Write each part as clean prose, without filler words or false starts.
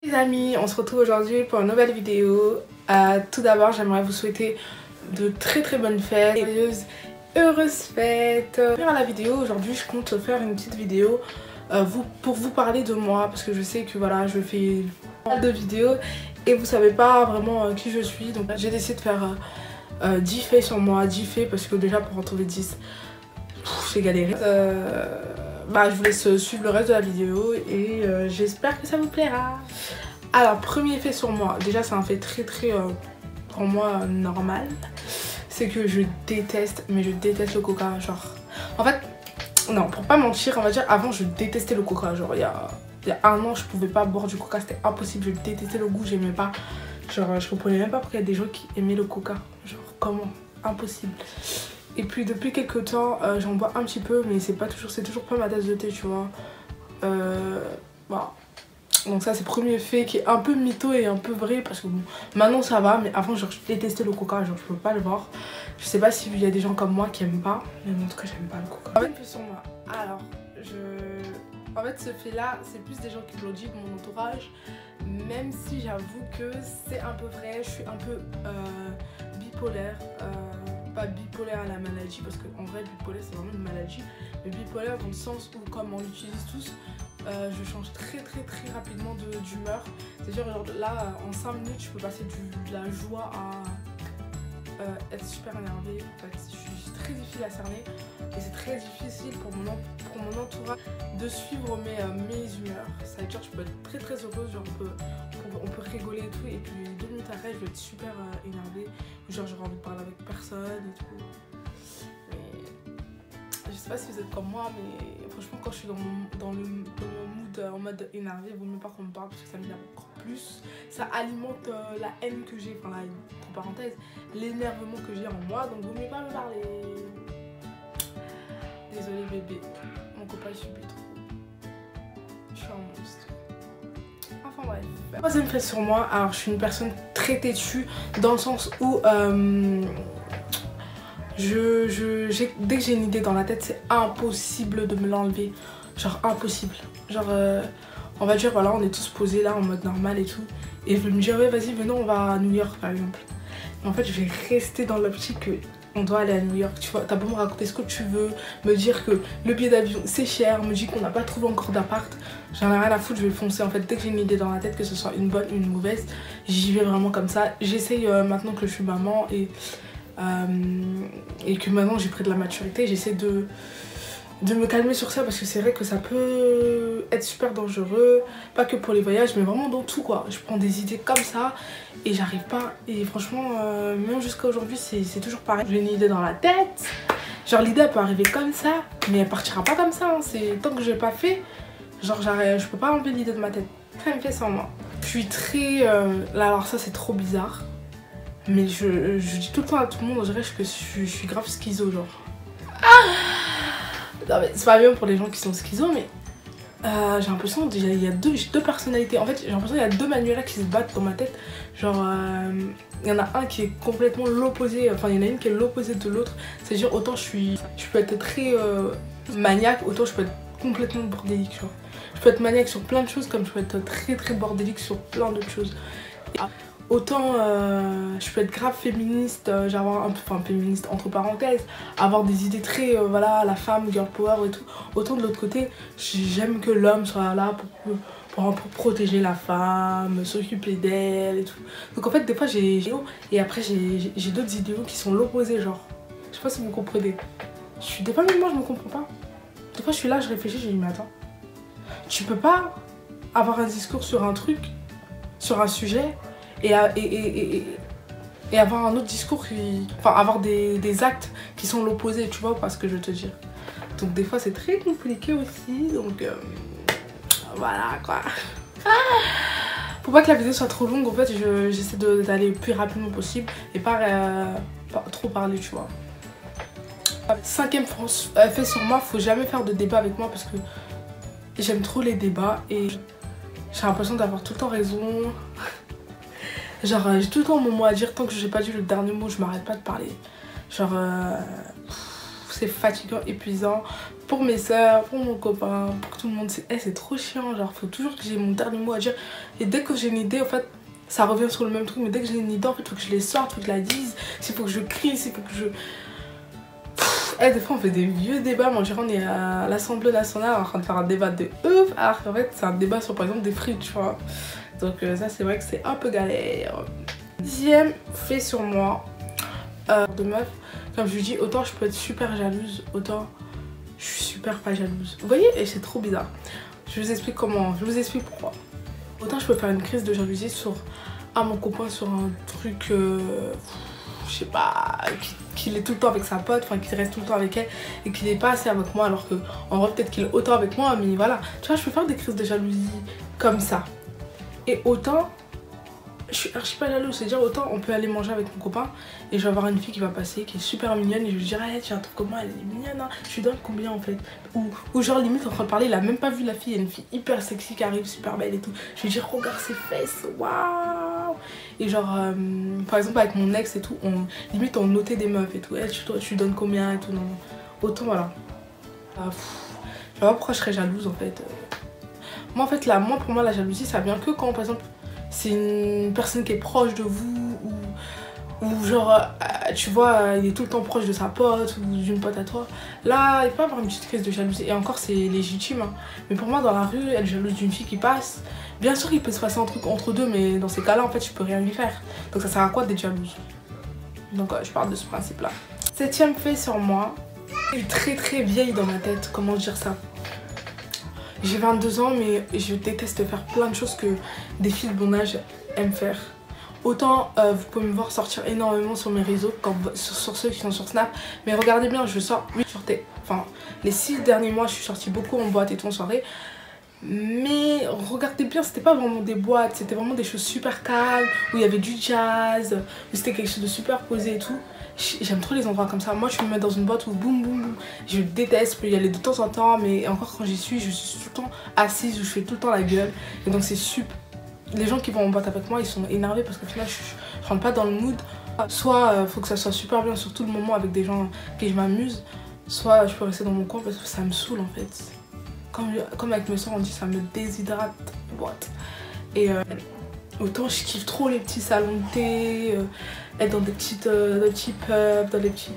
Les amis, on se retrouve aujourd'hui pour une nouvelle vidéo. Tout d'abord, j'aimerais vous souhaiter de très bonnes fêtes, heureuses fêtes. Pour la vidéo, aujourd'hui, je compte faire une petite vidéo pour vous parler de moi, parce que je sais que voilà, je fais pas mal de vidéos et vous savez pas vraiment qui je suis. Donc j'ai décidé de faire 10 faits sur moi, 10 faits, parce que déjà pour en trouver 10, j'ai galéré. Je vous laisse suivre le reste de la vidéo et j'espère que ça vous plaira. Alors, premier fait sur moi, déjà c'est un fait très pour moi normal, c'est que je déteste le coca. Genre, en fait, non, pour pas mentir, on va dire, avant je détestais le coca. Genre il y a un an je pouvais pas boire du coca, c'était impossible, je détestais le goût, j'aimais pas. Genre je comprenais même pas pourquoi il y a des gens qui aimaient le coca. Genre comment, impossible. Et puis depuis quelques temps j'en bois un petit peu, mais c'est toujours pas ma tasse de thé, tu vois. Voilà. Donc ça c'est le premier fait qui est un peu mytho et un peu vrai, parce que bon, maintenant ça va, mais avant genre je détestais le coca, genre je peux pas le boire. Je sais pas s'il y a des gens comme moi qui aiment pas, mais en tout cas j'aime pas le coca. En fait, sur moi. Alors en fait ce fait là c'est plus des gens qui me l'ont dit de mon entourage, même si j'avoue que c'est un peu vrai, je suis un peu bipolaire. Pas bipolaire à la maladie, parce qu'en vrai bipolaire c'est vraiment une maladie, mais bipolaire dans le sens où comme on l'utilise tous, je change très rapidement d'humeur. C'est-à-dire genre là en 5 minutes je peux passer de la joie à être super énervée. En fait je suis très difficile à cerner et c'est très difficile pour mon entourage de suivre mes humeurs. Ça veut dire que je peux être très heureuse, genre on peut rigoler et tout, et puis 2 minutes après je vais être super énervée, genre j'aurai envie de parler avec personne et tout. Mais je sais pas si vous êtes comme moi, mais franchement quand je suis dans le mood en mode énervé, il vaut mieux pas qu'on me parle, parce que ça m'énerve encore plus. Ça alimente la haine que j'ai, enfin la haine, entre parenthèses, l'énervement que j'ai en moi, donc vaut mieux pas me parler. Désolée bébé, mon copain il subit trop. Je suis un monstre. Enfin bref. Troisième fait sur moi, alors je suis une personne très têtue, dans le sens où dès que j'ai une idée dans la tête, c'est impossible de me l'enlever. Genre impossible. Genre on va dire voilà, on est tous posés là en mode normal et tout, et je vais me dire ouais vas-y venons on va à New York par exemple. Mais en fait je vais rester dans l'optique que on doit aller à New York, tu vois. T'as beau me raconter ce que tu veux, me dire que le billet d'avion c'est cher, me dire qu'on n'a pas trouvé encore d'appart, j'en ai rien à foutre, je vais foncer. En fait dès que j'ai une idée dans la tête, que ce soit une bonne ou une mauvaise, j'y vais vraiment comme ça. J'essaye maintenant que je suis maman et que maintenant j'ai pris de la maturité, j'essaie de me calmer sur ça, parce que c'est vrai que ça peut être super dangereux, pas que pour les voyages mais vraiment dans tout quoi. Je prends des idées comme ça et j'arrive pas, et franchement même jusqu'à aujourd'hui c'est toujours pareil. J'ai une idée dans la tête, genre l'idée elle peut arriver comme ça mais elle partira pas comme ça, hein. C'est tant que j'ai pas fait, genre je peux pas enlever l'idée de ma tête. Ça me fait sans moi. Je suis très là, alors ça c'est trop bizarre, mais je dis tout le temps à tout le monde, on dirait que je suis grave schizo genre. Non mais c'est pas bien pour les gens qui sont schizo, mais j'ai l'impression déjà j'ai deux personnalités. En fait j'ai l'impression qu'il y a deux Manuela qui se battent dans ma tête. Genre il y en a un qui est complètement l'opposé, enfin il y en a une qui est l'opposé de l'autre. C'est-à-dire autant je peux être très maniaque, autant je peux être complètement bordélique, tu vois. Je peux être maniaque sur plein de choses comme je peux être très bordélique sur plein d'autres choses. Autant je peux être grave féministe, genre enfin féministe entre parenthèses, avoir des idées très voilà, la femme, girl power et tout. Autant de l'autre côté, j'aime que l'homme soit là pour protéger la femme, s'occuper d'elle et tout. Donc en fait des fois j'ai et après j'ai d'autres idéaux qui sont l'opposé, genre. Je sais pas si vous comprenez. Des fois même moi je me comprends pas. Des fois je suis là, je réfléchis, je dis mais attends, tu peux pas avoir un discours sur un truc, sur un sujet, et avoir un autre discours enfin avoir des actes qui sont l'opposé, tu vois pas ce que je veux te dire. Donc des fois c'est très compliqué aussi, donc voilà quoi. Pour pas que la vidéo soit trop longue, en fait j'essaie d'aller le plus rapidement possible et pas trop parler, tu vois. Cinquième fait sur moi, faut jamais faire de débat avec moi, parce que j'aime trop les débats et j'ai l'impression d'avoir tout le temps raison. Genre j'ai tout le temps mon mot à dire, tant que j'ai pas dit le dernier mot je m'arrête pas de parler. Genre c'est fatigant, épuisant pour mes soeurs, pour mon copain, pour tout le monde. C'est trop chiant, genre faut toujours que j'ai mon dernier mot à dire. Et dès que j'ai une idée, en fait, ça revient sur le même truc, mais dès que j'ai une idée, en fait, il faut que je les sorte, il faut que je la dise, il faut que je crie, il faut que je... des fois on fait des vieux débats, moi on est à l'Assemblée nationale en train de faire un débat de ouf, alors qu'en fait c'est un débat sur par exemple des frites, tu vois. Donc ça c'est vrai que c'est un peu galère. Dixième fait sur moi de meuf, comme je vous dis, autant je peux être super jalouse, autant je suis super pas jalouse. Vous voyez, et c'est trop bizarre. Je vous explique comment, je vous explique pourquoi. Autant je peux faire une crise de jalousie sur mon copain, sur un truc, je sais pas, qu'il est tout le temps avec sa pote, enfin qu'il reste tout le temps avec elle et qu'il est pas assez avec moi, alors que en vrai peut-être qu'il est autant avec moi, mais voilà. Tu vois, je peux faire des crises de jalousie comme ça. Et autant, je suis archi pas jalouse, c'est-à-dire autant on peut aller manger avec mon copain et je vais avoir une fille qui va passer, qui est super mignonne et je lui dirais hey, tu trouves comment elle est mignonne, hein, je lui donne combien en fait, ou genre limite en train de parler, il a même pas vu la fille, il y a une fille hyper sexy qui arrive, super belle et tout, je lui dis regarde ses fesses, waouh. Et genre par exemple avec mon ex et tout, limite on notait des meufs et tout, hey, tu lui donnes combien et tout, non, autant voilà. Je sais pas pourquoi je serais jalouse en fait. Moi en fait là, pour moi la jalousie ça vient que quand par exemple c'est une personne qui est proche de vous ou genre tu vois il est tout le temps proche de sa pote ou d'une pote à toi. Là il peut avoir une petite crise de jalousie et encore c'est légitime, hein. Mais pour moi dans la rue elle est jalouse d'une fille qui passe. Bien sûr il peut se passer un truc entre deux, mais dans ces cas là en fait je peux rien lui faire. Donc ça sert à quoi d'être jalouse? Donc je parle de ce principe là. Septième fait sur moi, je suis très vieille dans ma tête, comment dire ça. J'ai 22 ans mais je déteste faire plein de choses que des filles de mon âge aiment faire. Autant vous pouvez me voir sortir énormément sur mes réseaux, sur ceux qui sont sur Snap. Mais regardez bien, je sors, oui, enfin les 6 derniers mois je suis sortie beaucoup en boîte et tout en soirée. Mais regardez bien, c'était pas vraiment des boîtes, c'était vraiment des choses super calmes, où il y avait du jazz, où c'était quelque chose de super posé et tout. J'aime trop les endroits comme ça. Moi je me mets dans une boîte où boum boum boum. Je déteste, je peux y aller de temps en temps, mais encore quand j'y suis, je suis tout le temps assise, je fais tout le temps la gueule. Et donc c'est super. Les gens qui vont en boîte avec moi, ils sont énervés parce qu'au final je rentre pas dans le mood. Soit faut que ça soit super bien sur tout le moment avec des gens qui je m'amuse, soit je peux rester dans mon coin parce que ça me saoule en fait. Comme avec mes soeurs on dit, ça me déshydrate boîte. Et autant je kiffe trop les petits salons de thé, être dans des petits pubs, dans les petits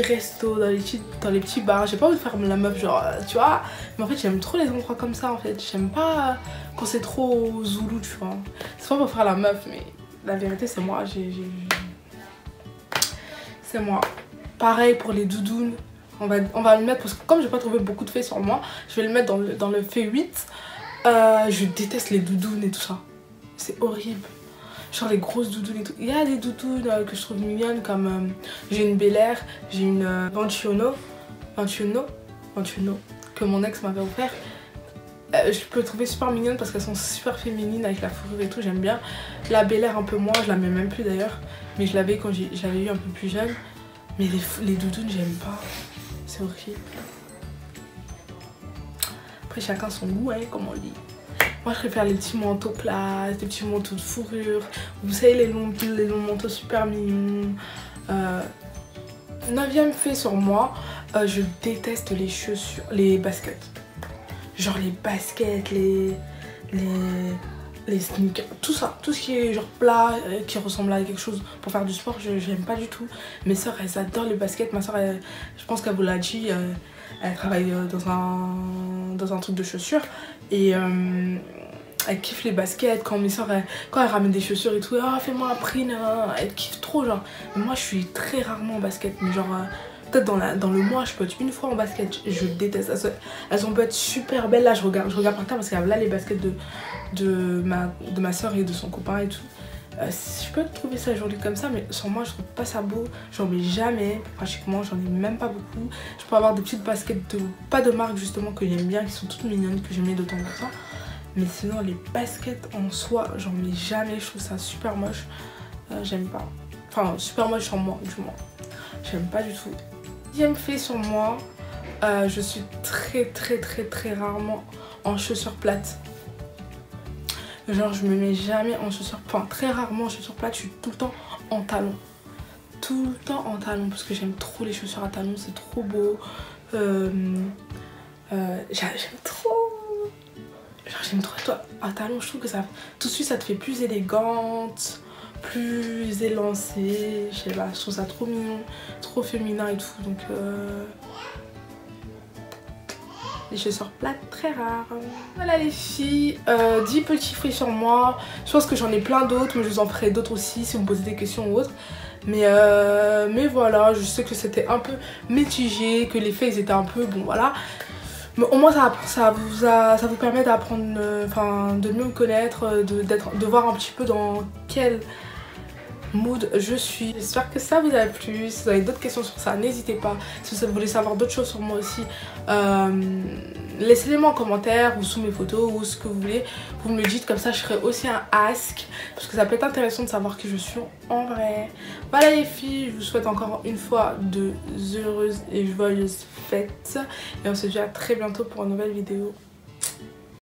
restos, dans les petits bars. J'ai pas envie de faire la meuf genre tu vois, mais en fait j'aime trop les endroits comme ça en fait. J'aime pas quand c'est trop zoulou, tu vois. C'est pas pour faire la meuf, mais la vérité c'est moi, c'est moi. Pareil pour les doudounes. On va le mettre parce que comme j'ai pas trouvé beaucoup de faits sur moi, je vais le mettre dans le fait 8. Je déteste les doudounes et tout ça. C'est horrible. Genre les grosses doudounes et tout. Il y a des doudounes que je trouve mignonnes comme j'ai une Bel Air, j'ai une Vantiono que mon ex m'avait offert. Je peux les trouver super mignonnes parce qu'elles sont super féminines avec la fourrure et tout, j'aime bien. La Bel Air un peu moins, je la mets même plus d'ailleurs, mais je l'avais quand je l'avais eu un peu plus jeune. Mais les doudounes j'aime pas. C'est horrible. Après chacun son goût, hein, comme on dit. Moi je préfère les petits manteaux plats, les petits manteaux de fourrure. Vous savez les longs manteaux super mignons. 9e fait sur moi, je déteste les chaussures, les baskets. Genre les baskets, les sneakers, tout ça, tout ce qui est genre plat, qui ressemble à quelque chose pour faire du sport, j'aime pas du tout. Mes soeurs elles adorent les baskets, ma soeur je pense qu'elle vous l'a dit, elle travaille dans un truc de chaussures et elle kiffe les baskets. Quand mes soeurs quand elles ramènent des chaussures et tout, ah fais-moi un print, elle kiffe trop genre. Mais moi je suis très rarement en basket, mais genre peut-être dans le mois je peux être une fois en basket. Je déteste, elles ont peut être super belles. Là je regarde par terre parce qu'il y a là les baskets de ma soeur et de son copain et tout. Je peux trouver ça joli comme ça, mais sur moi je trouve pas ça beau. J'en mets jamais, pratiquement j'en ai même pas beaucoup. Je peux avoir des petites baskets pas de marque justement que j'aime bien, qui sont toutes mignonnes, que je mets de temps en temps. Mais sinon les baskets en soi j'en mets jamais, je trouve ça super moche. J'aime pas, enfin super moche sur moi du moins, j'aime pas du tout. 10e fait sur moi, je suis très rarement en chaussures plates. Genre je me mets jamais en chaussures, enfin très rarement en chaussures plates, je suis tout le temps en talons. tout le temps en talons parce que j'aime trop les chaussures à talons, c'est trop beau. J'aime trop. Genre j'aime trop toi à talons, je trouve que ça tout de suite ça te fait plus élégante, plus élancée, je sais pas, je trouve ça trop mignon, trop féminin et tout, donc les chaussures plates très rares. Voilà les filles, 10 petits faits sur moi. Je pense que j'en ai plein d'autres, mais je vous en ferai d'autres aussi si vous me posez des questions ou autres. Mais voilà, je sais que c'était un peu mitigé, que les faits ils étaient un peu bon voilà. Mais au moins ça vous permet d'apprendre, enfin de mieux me connaître, de voir un petit peu dans quel mood je suis. J'espère que ça vous a plu. Si vous avez d'autres questions sur ça, n'hésitez pas. Si vous voulez savoir d'autres choses sur moi aussi, laissez-les moi en commentaire ou sous mes photos ou ce que vous voulez. Vous me le dites, comme ça je ferai aussi un ask parce que ça peut être intéressant de savoir qui je suis en vrai. Voilà les filles, je vous souhaite encore une fois de heureuses et joyeuses fêtes et on se dit à très bientôt pour une nouvelle vidéo.